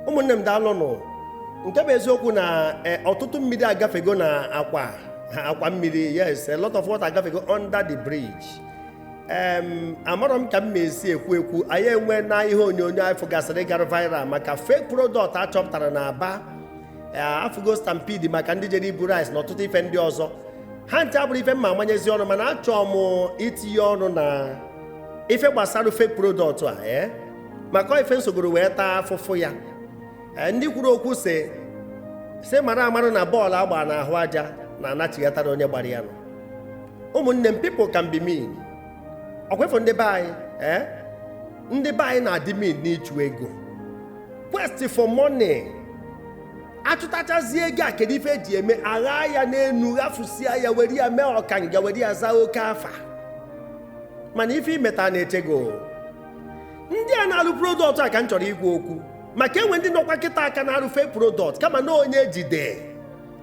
ụmụnne m daalụnụ. Nke bụ eziokwu na ọtụtụ mmiri agafego na akwa mmiri. Yes, a lot of water agafego under the bridge. Amarọ m ka m esi ekwu anyị enwe na ihe onyonyo anyị fụgasịrị gara viral maka fake product achọpụtara na Aba. Afụgo stampede maka ndị jere ibu rice na ọtụtụ ife ndị ọzọ. Ha nche abụrụ ife mma amanyezi ọnụ, mana achọọ m itinye ọnụ na ife gbasara fake product a maka ife nsogoro wee taa afụfụ ya. Ndị kwuru okwu si mara amarụ na bọọlụ agba n'ahụ aja na-anachighatara onye gbara ya nọ. Ụmụnne m, people can be mean. Ọkwefọ ndị be anyị ndị be anyị na-adị mean n'ịchụ ego. Quest for money. Achụtachazie ego a kedu ife eji eme? Agha ya n'enu, ghafụsịa ya, were ya mee ọkanga, were ya zaa oke afa. Mana ife imeta na-echego. Ndị a na-alụ product a ka m chọrọ ikwu okwu maka enwe ndị nọkwa kịta aka na-arụ fake product kama na onye jide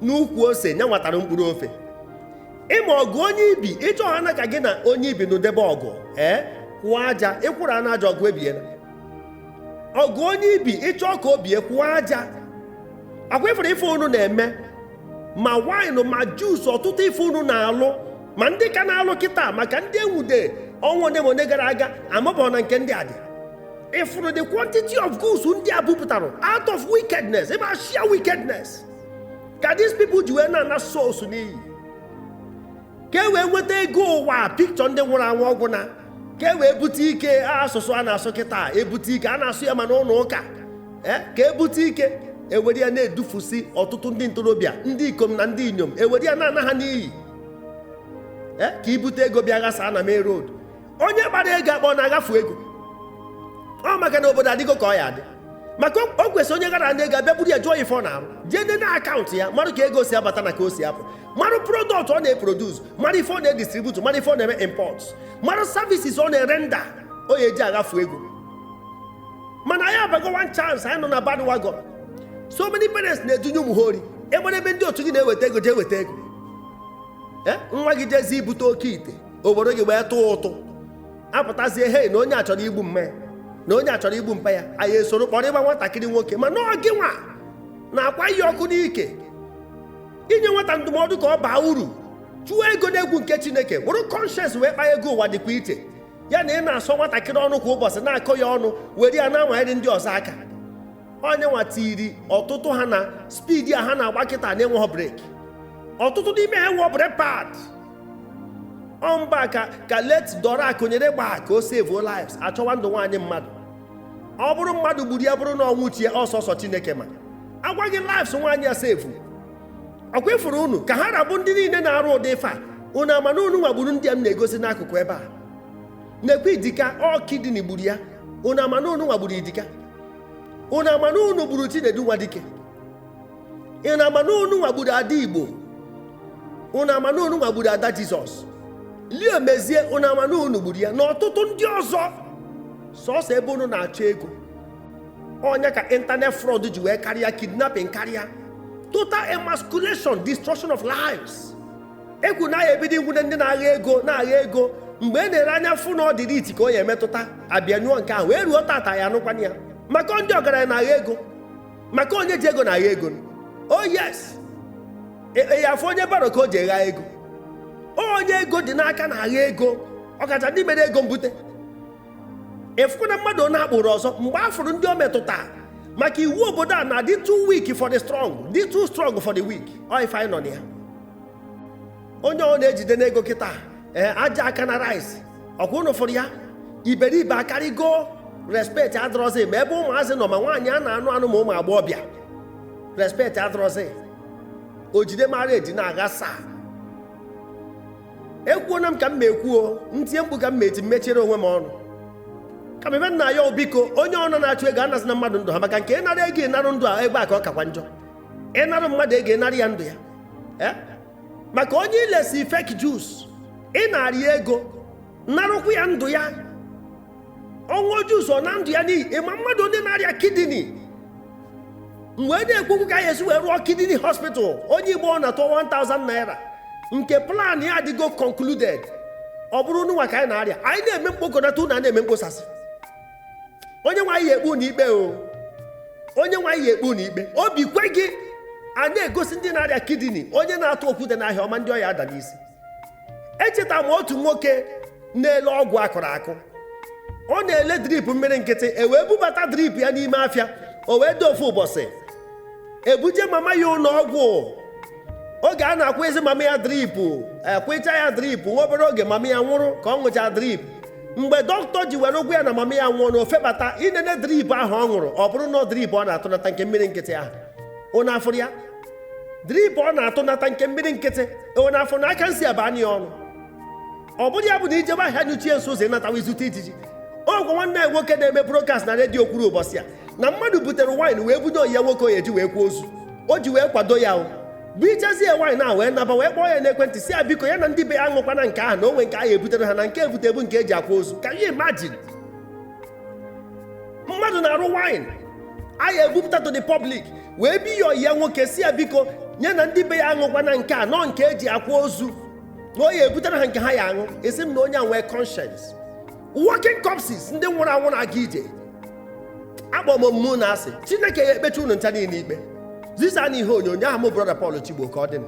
n'ukwu ose nya nwatara mkpụrụ ofe. Ịma ọgụ onye ibi ịchọ ha na ka gị na onye ibi n'udebe ọgụ kwụọ aja ịkwụrụ a na-aja ọgụ ebiela. Ọgụ onye ibi ịchọ ka obie kwụọ aja. Akwa ifere ife unu na-eme ma wine ma juice, ọtụtụ ife unu na-alụ ma ndị ka na-alụ kịta maka ndị enwude ọnwa one ma one gara aga amabọ na nke ndị adị. Ifuru the quantity of goods ndị a bupụtara out of wickedness, ebe sheer wickedness ka these people ji wee na source n'iyi ka e wee nweta ego ụwa picture ndị nwụrụ anwụ ọgwụ na ka e wee bute ike asụsụ a na-asụ kịta ebute ike a na-asụ ya ma n'ụlọ ụka ka ebute ike ewere ya na-edufusi ọtụtụ ndị ntorobịa, ndị ikom na ndị inyom, ewere ya na-ana ha n'iyi ka ibute ego bịa ghasa na main road. Onye gbara ego akpọ na-agafu ego ọ maka na obodo adịgo ka ọ ya adị maka o kwesịrị onye gara na ego abịa buru ya jụọ ife ọ na-arụ, jee dị na akaụntụ ya marụ ka ego si abata na ka o si apụ, marụ product ọ na-eproduce, marụ ife ọ na-edistribute, marụ ife ọ na-eme import, marụ services ọ na-erenda, o ya eji aghafu ego. Mana anyị abago one chance, anyị nọ na bad wagon. So many parents na-edunye ụmụ ha ori enwere ebe ndị otu gị na-eweta ego jee weta ego. Nwa gị jezi ibute oke ite obodo gị wee tụọ ụtụ apụtazie hei na onye a chọrọ igbu mma ya na onye a chọrọ igbu mpa ya, anyị esoro kpọrọ ịgba nwatakịrị nwoke ma nọọ gị nwa na-akwa ihe ọkụ n'ike inye nwata ndụmọdụ ka ọ baa uru, chụọ ego n'egwu nke Chineke, bụrụ conscience wee kpaa ego ụwa dịkwa iche ya na ị na-asọ nwatakịrị ọnụ kwa ụbọchị na-akọ ya ọnụ were ya na-anwanyere ndị ọzọ aka. Onye nwa tiri ọtụtụ ha na speed a ha na-agba kịta na-enweghị breki, ọtụtụ n'ime ha enwe breki pad ọmba ka let dọrọ akụnyere gbaa ka o save lives achọwa ndụ nwaanyị mmadụ. Ọ bụrụ mmadụ gburu ya bụrụ na ọnwụ chi ya ọsọsọ Chineke ma agwaghị lives nwaanyị ya save. Ọkwa ifuru unu ka ha rabụ ndị niile na-arụ ụdị ife a unu ama na unu nwagburu ndị a m na-egosi n'akụkụ ebe a na-ekwe Idika kidney gburu ya, unu ama na unu nwagburu Idika, unu ama na unu gburu Chinedu Nwadike, unu ama na unu nwagburu Ada Igbo, unu ama na unu nwagburu Ada Jizọs, Leo Mezie, unu ama na unu gburu ya na ọtụtụ ndị ọzọ sọsọ ebe unu na-achọ ego. Onye ka internet fraud ji wee karịa, kidnapping karịa, total emasculation, destruction of lives. Ekwu na ya ebido igwude ndị na-agha ego mgbe e na-ere anya fụ na ọ dịrị iti ka o ya emetụta abịa nyụọ nke ahụ wee ruo tata ya anụkwana ya maka ndị ọgaranya na-agha ego, maka onye ji ego na-agha ego. Oh yes, ya afọ onye baro ka o ji egha ego. Onye ego dị n'aka na-agha ego, ọkacha ndị mere ego mbute. Efu na mmadụ na-akpụrụ ọzọ mgbe a fụrụ ndị o metụta maka iwu obodo a na dị too weak for the strong, dị too strong for the weak. Ọ ife anyị nọ na ya. Onye ọ na-ejide n'ego kịta aja aka na rice ọkwa unu fụrụ ya iberibe akarịgo, respect adịrọzi ma ebe ụmụazị nọ ma nwaanyị a na-anụ anụ ma ụmụ agbọghọbịa, respect adịrọzi. O jide mara eji na-aghasa. Ekwuona m ka m ekwuo, ntinye mkpu ka m eti mmechiere onwe m ọnụ ka mebe nna ya obiko onye ọnụ na-achụ ego anasị na mmadụ ndụ ha maka nke ịnara ego ịnarụ ndụ a ebe a ka ọ kakwa njọ. Ịnarụ mmadụ ego ịnara ya ndụ ya maka onye ilesi fake juice ị na-arị ego narụkwu ya ndụ ya. Ọnwụ juice ọ na ndụ ya n'ihi ịma mmadụ ndị na-arịa kidney mgbe na-ekwukwu ka ya esi wee rụọ kidney hospital onye Igbo ọ na-atọ 1,000 naira nke plan ya adịgo concluded. Ọ bụrụ nwa ka anyị na-arịa anyị na-eme mkpokọnata na na-eme mkposasị onye nwe anyị ekpu n'ikpe o onye nwaanyị ekpu n'ikpe obi kwe gị a na-egosi ndị na-arịa kidini onye na-atụ okwute n'ahịa ọma ndị ọya ada n'isi. Echeta m otu nwoke na-ele ọgwụ akụrụ akụ, ọ na-ele drip mmiri nkịtị, wee bubata drip ya n'ime afịa, o wee dị ofu ụbọchị ebuje mama ya ụlọ ọgwụ. Oge a na-akwa ezi mama ya drip, ekwecha ya drip, nwa obere oge mama ya nwụrụ ka ọ ṅụcha drip. Mgbe dọkịta ji were ụgwọ ya na mama ya nwụọ na ofebata inene drip ahụ ọ ṅụrụ, ọ bụrụ na drip ọ na-atụnata nke mmiri nkịtị ahụ. Ụnụ afụrụ ya? Drip ọ na-atụnata nke mmiri nkịtị, ụnụ afụ na aka nsi abanye ya ọnụ. Ọ bụrụ ya bụ na ijebe ahịa nyuchie nso ụzọ ịnatawa izute ijiji. Ọgwụ nwanne ya nwoke na-eme broadcast na redio kwuru ụbọchị a na mmadụ butere wine wee bunye oyi ya nwoke oyi eji wee kwuo ozu, o ji wee kwado ya bụ ijezie wine a wee naba wee kpọọ ya n'ekwentị si ya biko ya na ndị be ya ṅụkwana nke ahụ na onwe nke ahụ ebutere ha na nke ebutebu nke eji akwa ozu. Ka you imagine? Mmadụ na-arụ wine anyị ebupụta to the public wee bi ya oyi ya nwoke si ya biko nye na ndị be ya ṅụkwana nke a nọ nke eji akwa ozu na oyi ebutere ha nke ha ya aṅụ. Esi m na onye a nwee conscience. Working corpses ndị nwụrụ anwụ na-aga ije. Akpọ m mụ na asị Chineke ya ekpechi unu ncha niile ikpe. Zisa na ihe onyonyo ahụ mụ brọda Paul Chigbo ka ọ dị.